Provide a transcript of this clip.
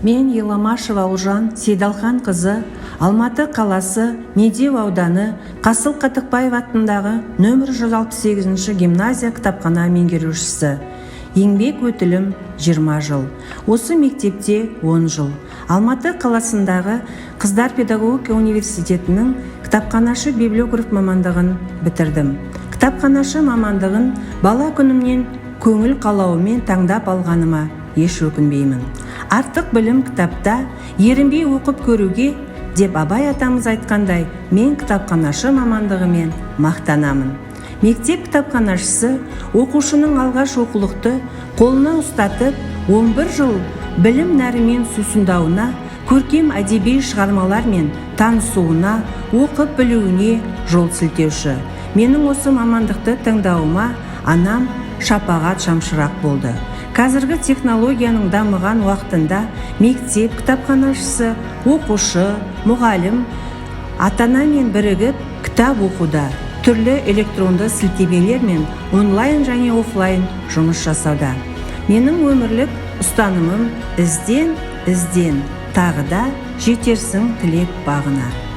Мен Еламашева Ұлжан Сейдалхан қызы, Алматы қаласы, Медеу ауданы, Қасыл Қатықбаев атындағы нөмір 168 гимназия кітапхана меңгерушісі. Еңбек өтілім 20 жыл. Осы мектепте 10 жыл. Алматы қаласындағы Қыздар педагогика университетінің кітапханашы библиограф мамандығын бітірдім. Кітапханашы мамандығын бала күнімнен көңіл қалауымен таңдап алғаныма еш өкінбеймін. Артық білім кітапта, ерінбей оқып көруге деп Абай атамыз айтқандай, мен кітапханашы мамандығымен мақтанамын. Мектеп кітапханашысы оқушының алғаш оқулықты қолына ұстатып, 11 жыл білім нәрімен сусындауына, көркем әдеби шығармалармен танысуына, оқып білуіне жол сілтеуші. Менің осы мамандықты таңдауыма анам шапағат шамшырақ болды. Қазіргі технологияның дамыған уақытында мектеп кітапханашысы, оқушы, мұғалім, ата-анамен бірігіп кітап оқуда, түрлі электронды сілтемелер мен онлайн және офлайн жұмыс жасауда. Менің өмірлік ұстанымым ізден, тағы да жетерсің тілек бағына.